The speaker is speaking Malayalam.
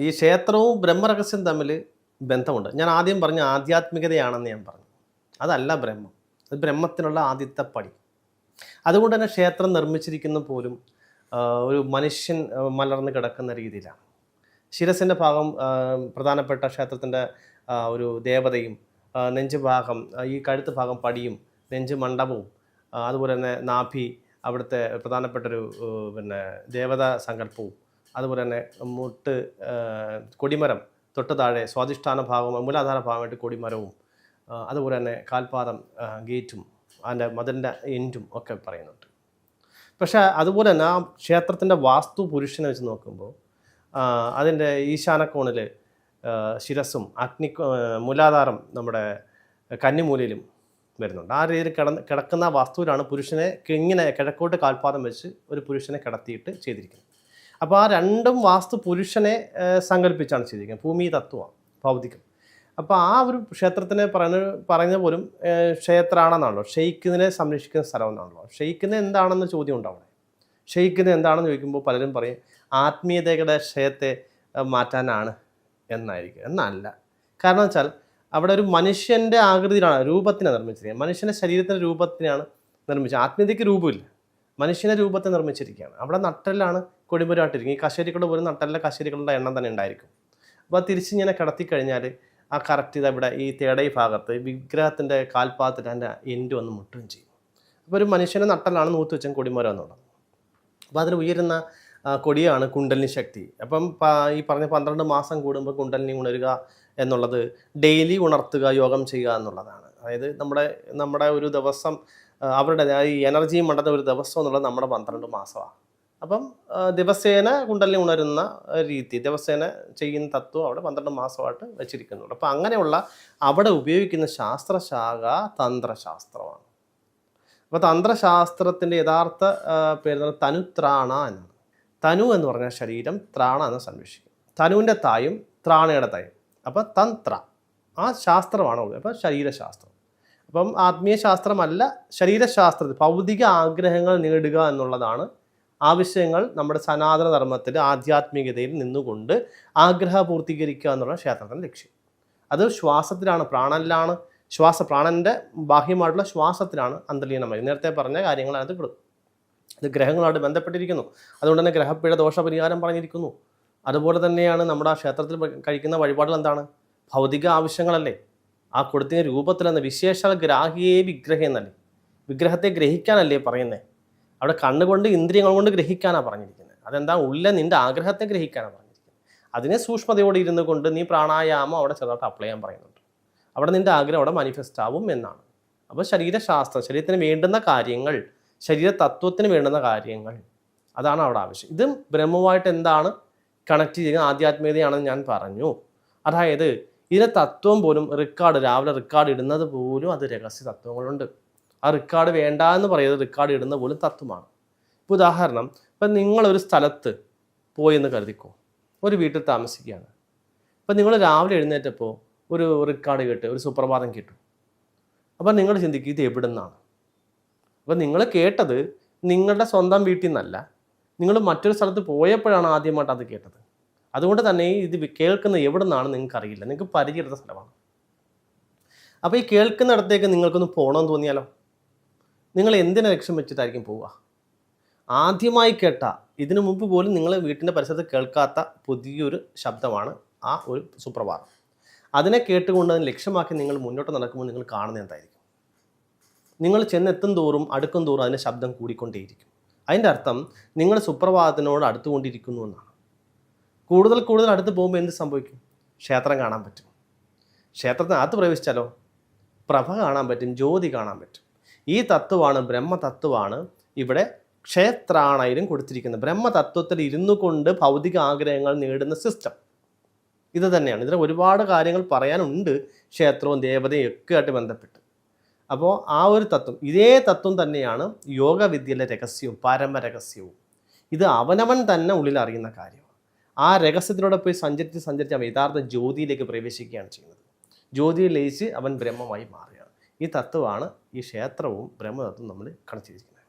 ഈ ക്ഷേത്രവും ബ്രഹ്മരഹസ്യം തമ്മിൽ ബന്ധമുണ്ട്. ഞാൻ ആദ്യം പറഞ്ഞ ആധ്യാത്മികതയാണെന്ന് ഞാൻ പറഞ്ഞു. അതല്ല ബ്രഹ്മം. അത് ബ്രഹ്മത്തിനുള്ള ആദ്യത്തെ പടി. അതുകൊണ്ട് തന്നെ ക്ഷേത്രം നിർമ്മിച്ചിരിക്കുന്ന പോലും ഒരു മനുഷ്യൻ മലർന്ന് കിടക്കുന്ന രീതിയിലാണ്. ശിരസിൻ്റെ ഭാഗം പ്രധാനപ്പെട്ട ക്ഷേത്രത്തിൻ്റെ ഒരു ദേവതയും, നെഞ്ച് ഭാഗം ഈ കഴുത്ത് ഭാഗം പടിയും, നെഞ്ച് മണ്ഡപവും, അതുപോലെ തന്നെ നാഭി അവിടുത്തെ പ്രധാനപ്പെട്ടൊരു പിന്നെ ദേവതാ സങ്കല്പവും, അതുപോലെ തന്നെ മുട്ട് കൊടിമരം തൊട്ട് താഴെ സ്വാധിഷ്ഠാന ഭാഗം മൂലാധാര ഭാഗമായിട്ട് കൊടിമരവും, അതുപോലെ തന്നെ കാൽപാദം ഗേറ്റും അതിൻ്റെ മതിലിൻ്റെ എൻഡും ഒക്കെ പറയുന്നുണ്ട്. പക്ഷേ അതുപോലെ തന്നെ ആ ക്ഷേത്രത്തിൻ്റെ വാസ്തു പുരുഷനെ വെച്ച് നോക്കുമ്പോൾ അതിൻ്റെ ഈശാനക്കോണിൽ ശിരസ്സും മൂലാധാരം നമ്മുടെ കന്നിമൂലയിലും വരുന്നുണ്ട്. ആ രീതിയിൽ കിടക്കുന്ന വാസ്തുവിലാണ് പുരുഷനെ ഇങ്ങനെ കിഴക്കോട്ട് കാൽപാദം വെച്ച് ഒരു പുരുഷനെ കിടത്തിയിട്ട് ചെയ്തിരിക്കുന്നത്. അപ്പോൾ ആ രണ്ടും വാസ്തു പുരുഷനെ സങ്കല്പിച്ചാണ് ചെയ്തിരിക്കുന്നത്. ഭൂമി തത്വമാണ്, ഭൗതികം. അപ്പോൾ ആ ഒരു ക്ഷേത്രത്തിനെ പറഞ്ഞ പോലും ക്ഷേത്രമാണെന്നാണല്ലോ, ക്ഷയിക്കുന്നതിനെ സംരക്ഷിക്കുന്ന സ്ഥലം എന്നാണല്ലോ. ക്ഷയിക്കുന്നത് എന്താണെന്ന് ചോദ്യം ഉണ്ട് അവിടെ. ക്ഷയിക്കുന്നത് എന്താണെന്ന് ചോദിക്കുമ്പോൾ പലരും പറയും ആത്മീയതയുടെ ക്ഷയത്തെ മാറ്റാനാണ് എന്നായിരിക്കും. എന്നല്ല. കാരണം വെച്ചാൽ അവിടെ ഒരു മനുഷ്യൻ്റെ ആകൃതിയിലാണ്, രൂപത്തിനെ നിർമ്മിച്ചിരിക്കുന്നത്. മനുഷ്യൻ്റെ ശരീരത്തിൻ്റെ രൂപത്തിനാണ് നിർമ്മിച്ചത്. ആത്മീയതയ്ക്ക് രൂപമില്ല, മനുഷ്യൻ്റെ രൂപത്തെ നിർമ്മിച്ചിരിക്കുകയാണ്. അവിടെ നട്ടലാണ് കൊടിമരമായിട്ടിരിക്കും. ഈ കശേരികളുടെ പോലും നട്ടലിലെ കശേരികളുടെ എണ്ണം തന്നെ ഉണ്ടായിരിക്കും. അപ്പോൾ തിരിച്ചിങ്ങനെ കിടത്തിക്കഴിഞ്ഞാൽ ആ കറക്റ്റ് ഇതവിടെ ഈ തേടൈ ഭാഗത്ത് വിഗ്രഹത്തിൻ്റെ കാൽപാദത്തിൽ അതിൻ്റെ എൻഡ് വന്ന് മുട്ടുകയും ചെയ്യും. അപ്പോൾ ഒരു മനുഷ്യൻ്റെ നട്ടലാണ് നൂത്ത് വെച്ചാൽ കൊടിമരം എന്നുള്ളത്. അപ്പോൾ അതിൽ ഉയരുന്ന കൊടിയാണ് കുണ്ടലിനി ശക്തി. അപ്പം ഈ പറഞ്ഞ 12 മാസം കൂടുമ്പോൾ കുണ്ടലിനി ഉണരുക എന്നുള്ളത് ഡെയിലി ഉണർത്തുക, യോഗം ചെയ്യുക എന്നുള്ളതാണ്. അതായത് നമ്മുടെ ഒരു ദിവസം അവരുടെ ഈ എനർജി മണ്ഡലം ഒരു ദിവസം എന്നുള്ളത് നമ്മുടെ 12 മാസമാണ്. അപ്പം ദിവസേന കുണ്ടലിനി ഉണരുന്ന രീതി, ദിവസേന ചെയ്യുന്ന തത്വം അവിടെ 12 മാസമായിട്ട് വെച്ചിരിക്കുന്നുള്ളൂ. അപ്പം അങ്ങനെയുള്ള അവിടെ ഉപയോഗിക്കുന്ന ശാസ്ത്രശാഖ തന്ത്രശാസ്ത്രമാണ്. അപ്പോൾ തന്ത്രശാസ്ത്രത്തിൻ്റെ യഥാർത്ഥ പേര് തനുത്രാണ എന്നാണ്. തനു എന്ന് പറഞ്ഞാൽ ശരീരം, ത്രാണ എന്ന് സംരക്ഷിക്കും. തനുവിൻ്റെ തായും ത്രാണയുടെ തായും. അപ്പോൾ തന്ത്ര ആ ശാസ്ത്രമാണ്. അപ്പോൾ ശരീരശാസ്ത്രം. അപ്പം ആത്മീയ ശാസ്ത്രമല്ല, ശരീരശാസ്ത്രത്തിൽ ഭൗതിക ആഗ്രഹങ്ങൾ നേടുക എന്നുള്ളതാണ് ആവശ്യങ്ങൾ. നമ്മുടെ സനാതന ധർമ്മത്തിൽ ആധ്യാത്മികതയിൽ നിന്നുകൊണ്ട് ആഗ്രഹ പൂർത്തീകരിക്കുക എന്നുള്ള ക്ഷേത്രത്തിൻ്റെ ലക്ഷ്യം. അത് ശ്വാസത്തിലാണ്, പ്രാണനിലാണ്. പ്രാണൻ്റെ ബാഹ്യമായിട്ടുള്ള ശ്വാസത്തിലാണ് അന്തർലീനമായി. നേരത്തെ പറഞ്ഞ കാര്യങ്ങൾ അതിനകത്ത് പെടും. ഇത് ഗ്രഹങ്ങളായിട്ട് ബന്ധപ്പെട്ടിരിക്കുന്നു. അതുകൊണ്ട് തന്നെ ഗ്രഹപ്പിഴ ദോഷപരിഹാരം പറഞ്ഞിരിക്കുന്നു. അതുപോലെ തന്നെയാണ് നമ്മുടെ ആ ക്ഷേത്രത്തിൽ കഴിക്കുന്ന വഴിപാടുകൾ എന്താണ്? ഭൗതിക ആവശ്യങ്ങളല്ലേ. ആ കൊടുത്തിയ രൂപത്തിലെന്ന വിശേഷ ഗ്രാഹിയേ വിഗ്രഹം എന്നല്ലേ, വിഗ്രഹത്തെ ഗ്രഹിക്കാനല്ലേ പറയുന്നത്. അവിടെ കണ്ണുകൊണ്ട് ഇന്ദ്രിയങ്ങൾ കൊണ്ട് ഗ്രഹിക്കാനാണ് പറഞ്ഞിരിക്കുന്നത്. അതെന്താ? നിൻ്റെ ആഗ്രഹത്തെ ഗ്രഹിക്കാനാണ് പറഞ്ഞിരിക്കുന്നത്. അതിനെ സൂക്ഷ്മതയോടെ ഇരുന്നു കൊണ്ട് നീ പ്രാണായാമം അവിടെ ചെറുതായിട്ട് അപ്ലൈ ചെയ്യാൻ പറയുന്നുണ്ട്. അവിടെ നിൻ്റെ ആഗ്രഹം അവിടെ മാനിഫെസ്റ്റ് ആവും എന്നാണ്. അപ്പോൾ ശരീരശാസ്ത്രം, ശരീരത്തിന് വേണ്ടുന്ന കാര്യങ്ങൾ, ശരീരതത്വത്തിന് വേണ്ടുന്ന കാര്യങ്ങൾ, അതാണ് അവിടെ ആവശ്യം. ഇതും ബ്രഹ്മവുമായിട്ട് എന്താണ് കണക്ട് ചെയ്യുന്നത്? ആധ്യാത്മികതയാണെന്ന് ഞാൻ പറഞ്ഞു. അതായത് ഇതിലെ തത്വം പോലും രാവിലെ റെക്കോർഡ് ഇടുന്നത് പോലും അത് രഹസ്യ തത്വങ്ങളുണ്ട്. ആ റെക്കോർഡ് വേണ്ട എന്ന് പറയുന്നത് റെക്കോർഡ് ഇടുന്ന പോലും തത്വമാണ്. ഇപ്പോൾ ഉദാഹരണം, ഇപ്പം നിങ്ങളൊരു സ്ഥലത്ത് പോയെന്ന് കരുതിക്കോ, ഒരു വീട്ടിൽ താമസിക്കുകയാണ്. ഇപ്പം നിങ്ങൾ രാവിലെ എഴുന്നേറ്റപ്പോൾ ഒരു റെക്കോർഡ് കേട്ട്, ഒരു സുപ്രഭാതം കേട്ടു. അപ്പം നിങ്ങൾ ചിന്തിക്കും ഇത് എവിടെ നിന്നാണ്? അപ്പം നിങ്ങൾ കേട്ടത് നിങ്ങളുടെ സ്വന്തം വീട്ടിൽ നിന്നല്ല, നിങ്ങൾ മറ്റൊരു സ്ഥലത്ത് പോയപ്പോഴാണ് ആദ്യമായിട്ട് അത് കേട്ടത്. അതുകൊണ്ട് തന്നെ ഇത് കേൾക്കുന്ന എവിടെ നിന്നാണ് നിങ്ങൾക്കറിയില്ല, നിങ്ങൾക്ക് പരിചയമുള്ള സ്ഥലമാണ്. അപ്പോൾ ഈ കേൾക്കുന്നിടത്തേക്ക് നിങ്ങൾക്കൊന്ന് പോകണമെന്ന് തോന്നിയാലോ? നിങ്ങൾ എന്തിനെ ലക്ഷ്യം വെച്ചിട്ടായിരിക്കും പോവുക? ആദ്യമായി കേട്ട, ഇതിനു മുമ്പ് പോലും നിങ്ങൾ വീട്ടിൻ്റെ പരിസരത്ത് കേൾക്കാത്ത പുതിയൊരു ശബ്ദമാണ് ആ ഒരു സുപ്രഭാതം. അതിനെ കേട്ടുകൊണ്ട് അതിന് ലക്ഷ്യമാക്കി നിങ്ങൾ മുന്നോട്ട് നടക്കുമ്പോൾ നിങ്ങൾ കാണുന്നത് എന്തായിരിക്കും? നിങ്ങൾ ചെന്നെത്തും തോറും അടുക്കും തോറും അതിൻ്റെ ശബ്ദം കൂടിക്കൊണ്ടേയിരിക്കും. അതിൻ്റെ അർത്ഥം നിങ്ങൾ സുപ്രഭാതത്തിനോട് അടുത്തുകൊണ്ടിരിക്കുന്നു എന്നാണ്. കൂടുതൽ അടുത്ത് പോകുമ്പോൾ എന്ത് സംഭവിക്കും? ക്ഷേത്രം കാണാൻ പറ്റും. ക്ഷേത്രത്തിനകത്ത് പ്രവേശിച്ചാലോ പ്രഭ കാണാൻ പറ്റും, ജ്യോതി കാണാൻ പറ്റും. ഈ തത്വമാണ്, ബ്രഹ്മതത്വമാണ് ഇവിടെ ക്ഷേത്രാണയിലും കൊടുത്തിരിക്കുന്നത്. ബ്രഹ്മതത്വത്തിൽ ഇരുന്നു കൊണ്ട് ഭൗതിക ആഗ്രഹങ്ങൾ നേടുന്ന സിസ്റ്റം ഇത് തന്നെയാണ്. ഇതിൽ ഒരുപാട് കാര്യങ്ങൾ പറയാനുണ്ട്, ക്ഷേത്രവും ദേവതയും ഒക്കെ ആയിട്ട് ബന്ധപ്പെട്ട്. അപ്പോൾ ആ ഒരു തത്വം, ഇതേ തത്വം തന്നെയാണ് യോഗവിദ്യയിലെ രഹസ്യവും പരമരഹസ്യവും. ഇത് അവനവൻ തന്നെ ഉള്ളിൽ അറിയുന്ന കാര്യമാണ്. ആ രഹസ്യത്തിലൂടെ പോയി സഞ്ചരിച്ച് അവൻ യഥാർത്ഥ ജ്യോതിയിലേക്ക് പ്രവേശിക്കുകയാണ് ചെയ്യുന്നത്. ജ്യോതിയിൽ ലയിച്ച് അവൻ ബ്രഹ്മമായി മാറുകയാണ്. ഈ തത്വമാണ് ഈ ക്ഷേത്രവും ബ്രഹ്മതത്വവും നമ്മൾ കണക്ട് ചെയ്തിരിക്കുന്നത്.